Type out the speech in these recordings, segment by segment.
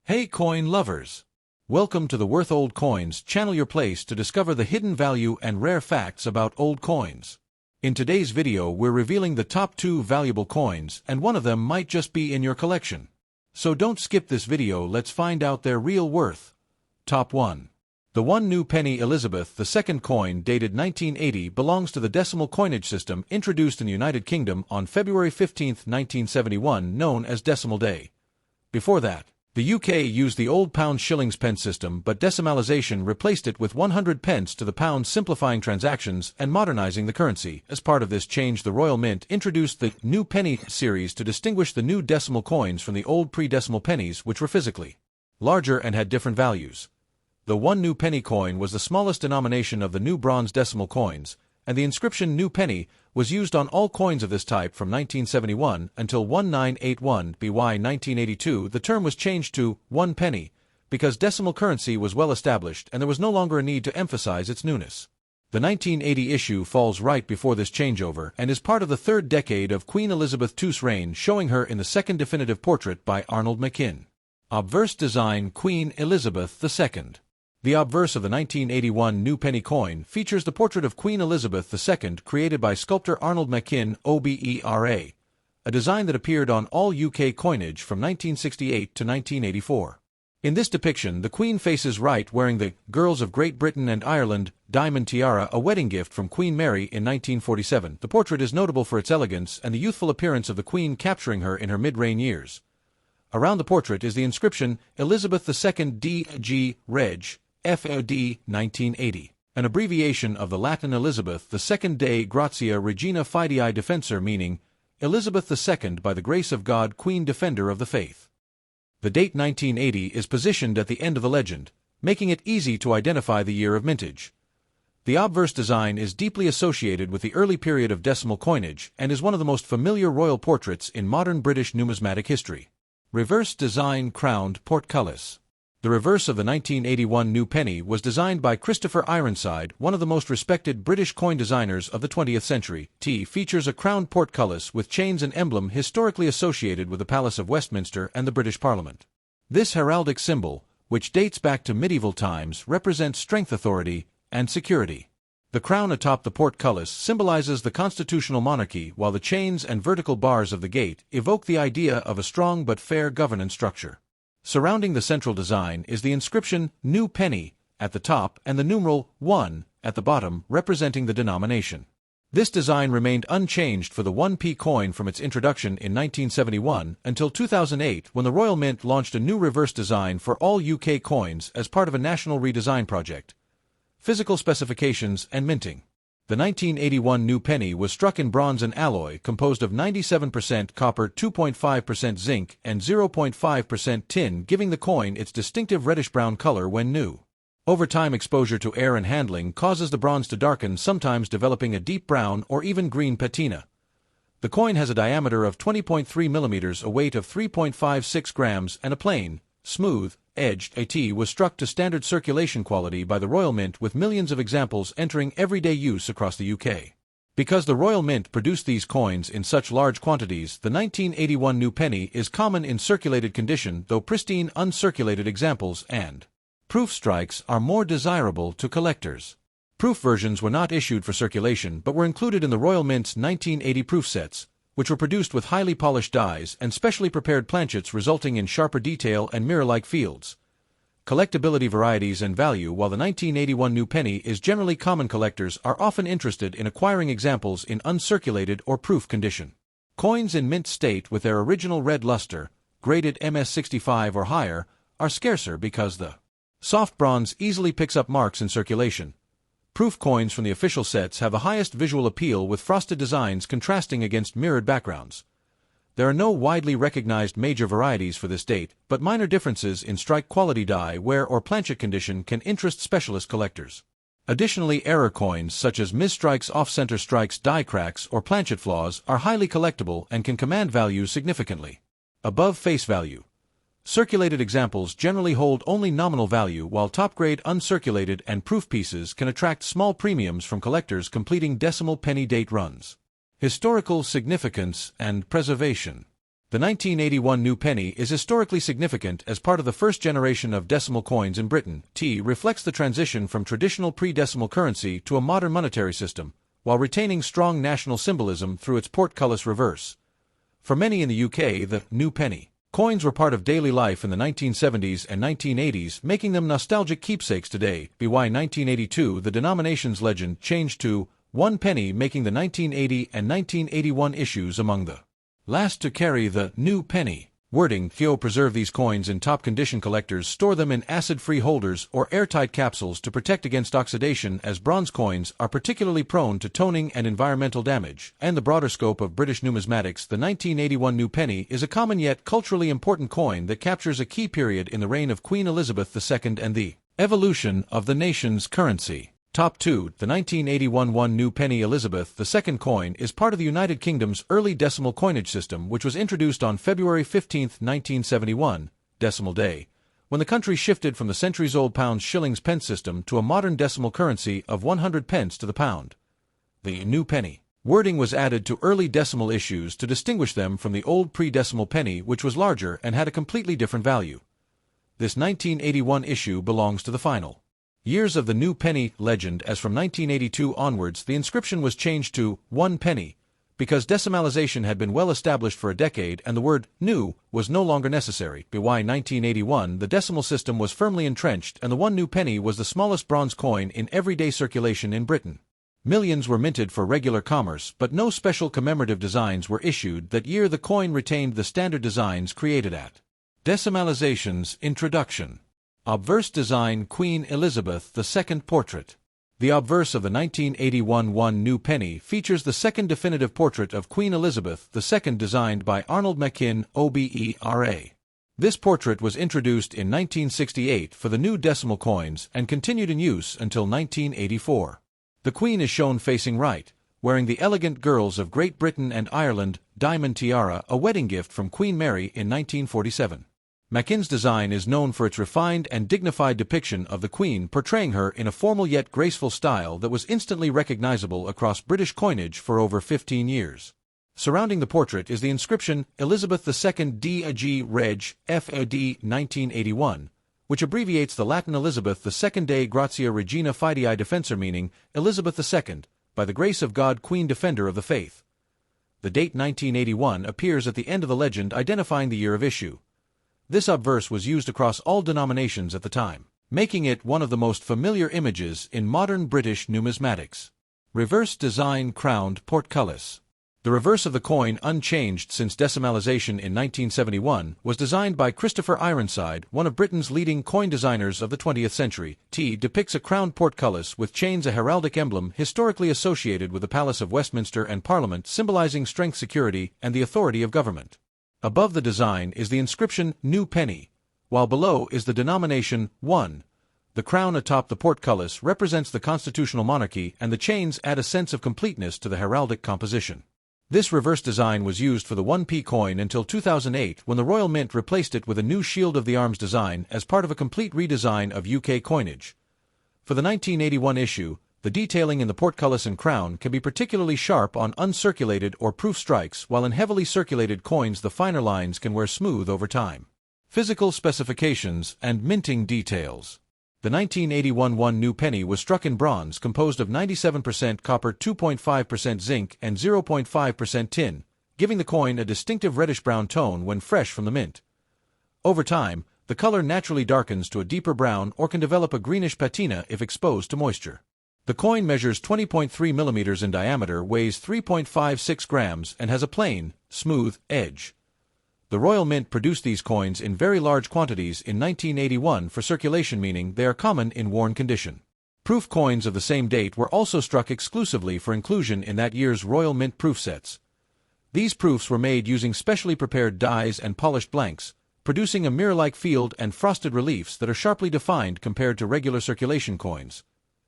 Hey coin lovers! Welcome to the Worth Old Coins channel, your place to discover the hidden value and rare facts about old coins. In today's video we're revealing the top 2 valuable coins, and one of them might just be in your collection. So don't skip this video, let's find out their real worth. Top 1. The 1 new penny Elizabeth II coin dated 1980 belongs to the decimal coinage system introduced in the United Kingdom on February 15, 1971, known as Decimal Day. Before that, the UK used the old pound shillings pence system, but decimalisation replaced it with 100 pence to the pound, simplifying transactions and modernising the currency. As part of this change, the Royal Mint introduced the New Penny series to distinguish the new decimal coins from the old pre-decimal pennies, which were physically larger and had different values. The 1 new penny coin was the smallest denomination of the new bronze decimal coins, and the inscription New Penny was used on all coins of this type from 1971 until 1981 BY 1982. The term was changed to 1 penny because decimal currency was well established and there was no longer a need to emphasize its newness. The 1980 issue falls right before this changeover and is part of the 3rd decade of Queen Elizabeth II's reign, showing her in the 2nd definitive portrait by Arnold Machin. Obverse design Queen Elizabeth II. The obverse of the 1981 new penny coin features the portrait of Queen Elizabeth II created by sculptor Arnold Machin, OBERA, a design that appeared on all UK coinage from 1968 to 1984. In this depiction, the Queen faces right, wearing the Girls of Great Britain and Ireland diamond tiara, a wedding gift from Queen Mary in 1947. The portrait is notable for its elegance and the youthful appearance of the Queen, capturing her in her mid-reign years. Around the portrait is the inscription Elizabeth II D.G. Reg. FOD 1980, an abbreviation of the Latin Elizabeth II Dei Gratia Regina Fidei Defensor, meaning Elizabeth II by the grace of God, Queen Defender of the Faith. The date 1980 is positioned at the end of the legend, making it easy to identify the year of mintage. The obverse design is deeply associated with the early period of decimal coinage and is one of the most familiar royal portraits in modern British numismatic history. Reverse design crowned portcullis. The reverse of the 1981 new penny was designed by Christopher Ironside, one of the most respected British coin designers of the 20th century. Features a crowned portcullis with chains and emblem historically associated with the Palace of Westminster and the British Parliament. This heraldic symbol, which dates back to medieval times, represents strength, authority, and security. The crown atop the portcullis symbolizes the constitutional monarchy, while the chains and vertical bars of the gate evoke the idea of a strong but fair governance structure. Surrounding the central design is the inscription New Penny at the top and the numeral 1 at the bottom, representing the denomination. This design remained unchanged for the 1p coin from its introduction in 1971 until 2008, when the Royal Mint launched a new reverse design for all UK coins as part of a national redesign project. Physical specifications and minting. The 1981 new penny was struck in bronze and alloy composed of 97% copper, 2.5% zinc, and 0.5% tin, giving the coin its distinctive reddish-brown color when new. Over time, exposure to air and handling causes the bronze to darken, sometimes developing a deep brown or even green patina. The coin has a diameter of 20.3 mm, a weight of 3.56 grams, and a plain, smooth, edged AT was struck to standard circulation quality by the Royal Mint, with millions of examples entering everyday use across the UK. Because the Royal Mint produced these coins in such large quantities, the 1981 new penny is common in circulated condition, though pristine uncirculated examples and proof strikes are more desirable to collectors. Proof versions were not issued for circulation but were included in the Royal Mint's 1980 proof sets, which were produced with highly polished dies and specially prepared planchets, resulting in sharper detail and mirror-like fields. Collectibility, varieties, and value. While the 1981 new penny is generally common, collectors are often interested in acquiring examples in uncirculated or proof condition. Coins in mint state with their original red luster, graded MS65 or higher, are scarcer because the soft bronze easily picks up marks in circulation. Proof coins from the official sets have the highest visual appeal, with frosted designs contrasting against mirrored backgrounds. There are no widely recognized major varieties for this date, but minor differences in strike quality, die wear, or planchet condition can interest specialist collectors. Additionally, error coins such as misstrikes, off-center strikes, die cracks, or planchet flaws are highly collectible and can command value significantly above face value. Circulated examples generally hold only nominal value, while top-grade uncirculated and proof pieces can attract small premiums from collectors completing decimal penny date runs. Historical significance and preservation. The 1981 new penny is historically significant as part of the first generation of decimal coins in Britain. T reflects the transition from traditional pre-decimal currency to a modern monetary system, while retaining strong national symbolism through its portcullis reverse. For many in the UK, the new penny coins were part of daily life in the 1970s and 1980s, making them nostalgic keepsakes today. By 1982, the denomination's legend changed to 1 penny, making the 1980 and 1981 issues among the last to carry the new penny wording. Theo preserve these coins in top condition. Collectors store them in acid-free holders or airtight capsules to protect against oxidation, as bronze coins are particularly prone to toning and environmental damage. And the broader scope of British numismatics, the 1981 new penny is a common yet culturally important coin that captures a key period in the reign of Queen Elizabeth II and the evolution of the nation's currency. Top 2. The 1981 1 new penny Elizabeth II coin is part of the United Kingdom's early decimal coinage system, which was introduced on February 15, 1971, Decimal Day, when the country shifted from the centuries-old pounds shillings pence system to a modern decimal currency of 100 pence to the pound. The new penny wording was added to early decimal issues to distinguish them from the old pre-decimal penny, which was larger and had a completely different value. This 1981 issue belongs to the final years of the new penny legend, as from 1982 onwards the inscription was changed to 1 penny, because decimalization had been well established for a decade and the word new was no longer necessary. By 1981, the decimal system was firmly entrenched and the 1 new penny was the smallest bronze coin in everyday circulation in Britain. Millions were minted for regular commerce, but no special commemorative designs were issued. That year the coin retained the standard designs created at decimalization's introduction. Obverse design Queen Elizabeth II portrait. The obverse of the 1981 1 new penny features the second definitive portrait of Queen Elizabeth II designed by Arnold Machin, OBERA. This portrait was introduced in 1968 for the new decimal coins and continued in use until 1984. The Queen is shown facing right, wearing the elegant Girls of Great Britain and Ireland diamond tiara, a wedding gift from Queen Mary in 1947. Machin's design is known for its refined and dignified depiction of the Queen, portraying her in a formal yet graceful style that was instantly recognizable across British coinage for over 15 years. Surrounding the portrait is the inscription Elizabeth II D.G. Reg. F.A.D. 1981, which abbreviates the Latin Elizabeth II Dei Gratia Regina Fidei Defensor, meaning Elizabeth II, by the grace of God, Queen Defender of the Faith. The date 1981 appears at the end of the legend, identifying the year of issue. This obverse was used across all denominations at the time, making it one of the most familiar images in modern British numismatics. Reverse design crowned portcullis. The reverse of the coin, unchanged since decimalization in 1971, was designed by Christopher Ironside, one of Britain's leading coin designers of the 20th century. T depicts a crowned portcullis with chains, a heraldic emblem historically associated with the Palace of Westminster and Parliament, symbolizing strength, security, and the authority of government. Above the design is the inscription New Penny, while below is the denomination 1. The crown atop the portcullis represents the constitutional monarchy, and the chains add a sense of completeness to the heraldic composition. This reverse design was used for the 1p coin until 2008, when the Royal Mint replaced it with a new Shield of the Arms design as part of a complete redesign of UK coinage. For the 1981 issue, the detailing in the portcullis and crown can be particularly sharp on uncirculated or proof strikes, while in heavily circulated coins the finer lines can wear smooth over time. Physical specifications and minting details. The 1981 1 new penny was struck in bronze, composed of 97% copper, 2.5% zinc, and 0.5% tin, giving the coin a distinctive reddish-brown tone when fresh from the mint. Over time, the color naturally darkens to a deeper brown or can develop a greenish patina if exposed to moisture. The coin measures 20.3 millimeters in diameter, weighs 3.56 grams, and has a plain, smooth edge. The Royal Mint produced these coins in very large quantities in 1981 for circulation, meaning they are common in worn condition. Proof coins of the same date were also struck exclusively for inclusion in that year's Royal Mint proof sets. These proofs were made using specially prepared dies and polished blanks, producing a mirror-like field and frosted reliefs that are sharply defined compared to regular circulation coins.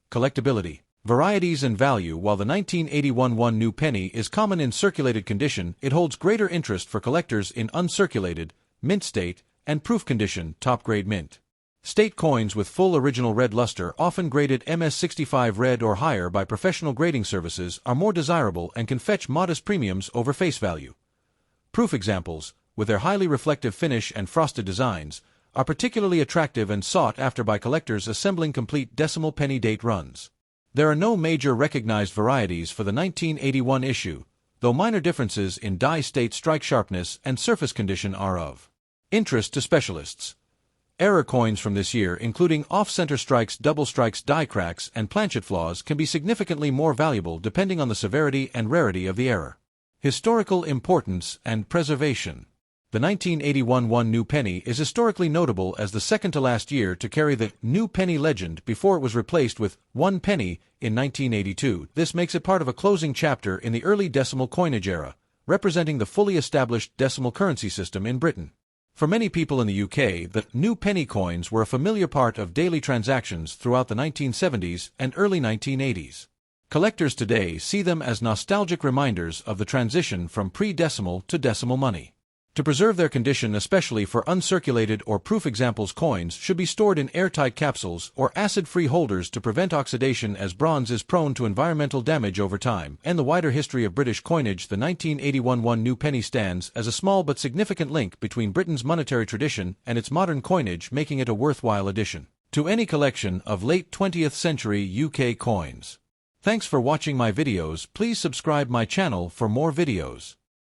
Collectibility. Varieties and value. While the 1981 1 new penny is common in circulated condition, it holds greater interest for collectors in uncirculated, mint state, and proof condition, top-grade mint state coins with full original red luster, often graded MS65 red or higher by professional grading services, are more desirable and can fetch modest premiums over face value. Proof examples: with their highly reflective finish and frosted designs, are particularly attractive and sought after by collectors assembling complete decimal penny date runs. There are no major recognized varieties for the 1981 issue, though minor differences in die state strike sharpness and surface condition are of interest to specialists. Error coins from this year, including off-center strikes, double strikes, die cracks, and planchet flaws, can be significantly more valuable depending on the severity and rarity of the error. Historical importance and preservation. The 1981 one new penny is historically notable as the second-to-last year to carry the new penny legend before it was replaced with 1 penny in 1982. This makes it part of a closing chapter in the early decimal coinage era, representing the fully established decimal currency system in Britain. For many people in the UK, the new penny coins were a familiar part of daily transactions throughout the 1970s and early 1980s. Collectors today see them as nostalgic reminders of the transition from pre-decimal to decimal money. To preserve their condition, especially for uncirculated or proof examples, coins should be stored in airtight capsules or acid-free holders to prevent oxidation, as bronze is prone to environmental damage over time. And the wider history of British coinage, the 1981 one new penny stands as a small but significant link between Britain's monetary tradition and its modern coinage, making it a worthwhile addition to any collection of late 20th century UK coins. Thanks for watching my videos. Please subscribe my channel for more videos.